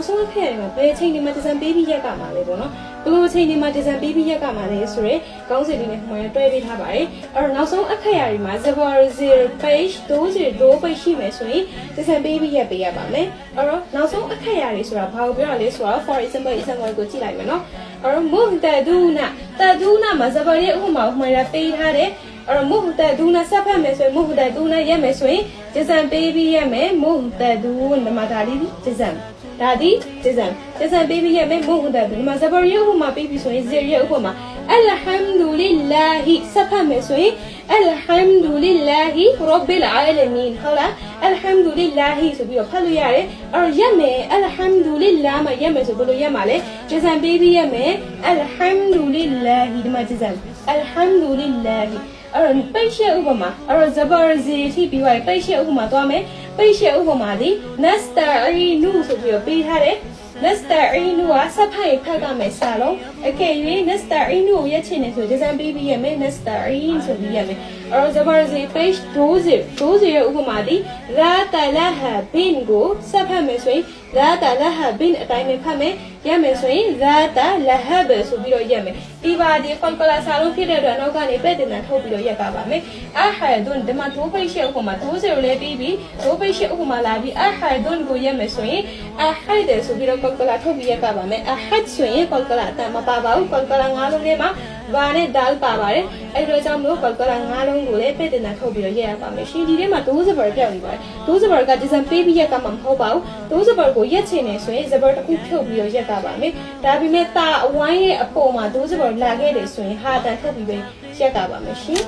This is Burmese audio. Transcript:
ဆုံးအခဲ့ရမှာဘယ်ချိန်ဒီမှာဒီဇိုင်းပေးပြီးရက်ကမှာလဲပေါ့နော်ဘယ်လိုချိန်ဒီမှာဒီဇိုင်းပေးပြီးရက်ကမှာလဲဆိုရဲခေါင်းစဉ်လေးနဲ့မှတွဲပေးထားပါတယ်အဲ့တော့နောက်ဆုံးအခက်ရတွေမှာ 0 page 2 page ရှိမယ်ဆိုရင်ဒီဇိုင်းပေးပြီးရက်ပေးရပါမယ်အဲ့တော့နောက်ဆုံးအခက်ရတွေဆိုတာဘာကိုပြောရလဲဆိုတော့ for example ကိုကြည့်လိုက်မယ်နော်အဲ့တော့ muhtaduna မှာ zebra ရဲ့ဥပမာမှန်ရပေးထားတယ်အဲ့တော့ muhtaduna ဆက်ဖတ်မယ်ဆိုရင် muhtaduna ရက်မယ်ဆိုရင်ဒီဇိုင်းပေးပြီးရက်မယ် muhtaduna မှာဒါလေးဒီဇိုင်းဒါဒီဒီဇိုင်းပေးပြီးရက်မယ် muhtaduna ဒီမှာ zebra ရဲ့ဥပမာပေးပြီးဆိုရင် zero ရဲ့ဥပမာ alhamdulillahi ဆက်ဖတ်မယ်ဆိုရင် alhamdulillahi rabbil alamin ဟုတ်လား alhamdulillahi ဆိုပြီးတော့ဖတ်လို့ရတယ်အဲ့တော့ရက်မယ် alhamdulillah မှာရက်မယ်ဆိုဘယ်လိုရက်မှာလဲဒီဇိုင်းပေးပြီးရက်မယ် alhamdulillahi ဒီမှာဒီဇိုင်း alhamdulillahi အဲ့တော့ပိတ်ရှဲဥပမာအဲ့တော့ zabar zi ထိပြီးသွားပိတ်ရှဲဥပမာသွားမယ်ပိတ်ရှဲဥပမာဒီ nasta'inu ဆိုပြီးတော့ပေးထားတယ်nasta'inu ကစဖိုင်ဖတ်ကမယ်စာလုံးအကယ်၍ nasta'inu ကိုရက်ချင်နေဆိုဒီဇိုင်းပေးပြီးရမယ် nasta'in ဆိုပြီးရမယ်အဲ့တော့ zabar zi page 20ရဲ့ဥပမာဒီ rata laha bin ကိုစဖတ်မယ်ဆိုရင် rata laha bin အတိုင်းပဲဖတ်မယ်ရမယ်ဆိုရင် rata lahab ဆိုပြီးတော့ရက်မယ်ဒီပါဒီ calculator စာလုံးဖြစ်တဲ့အတွက်နောက်ကနေပဲ့တင်တာထုတ်ပြီးတော့ရက်ပါပါမယ် ahadun ဒီမှာ2 page ရဲ့ဥပမာ20လည်းပြီးပြီး2 page ရဲ့ဥပမာလာပြီး ahadun ကိုရက်မယ်ဆိုရင် ahad ဆိုပြီးတော့ calculator ထုတ်ပြီးရက်ပါပါမယ် ahad ဆိုရင် calculator အတန်မပါပါဘူး calculator ၅လုံးထဲမှာဘာနဲ့ dal ပါပါတယ်အဲ့ဒါကြောင့်မလို့ calculator ၅လုံးကိုလည်းပဲ့တင်တာထုတ်ပြီးတော့ရက်ရပါမယ်ရှင်ဒီထဲမှာ2 zebra ပြောက်နေပါတယ်2 zebra ကဒီဇိုင်းပေးပြီးရက်ကမှမဟုတ်ပါဘူး2 zebra ကိုရက်ချင်နေဆိုရင် zebra တစ်ခုဖြုတ်ပြီးတော့ရက်ကပါမယ်ဒါပေမဲ့တာအဝိုင်းရဲ့အပေါ်မှာ2 zebra လာခဲ့တယ်ဆိုရင်ဟာတန်ထုတ်ပြီးပဲရက်ကပါမယ်ရှင်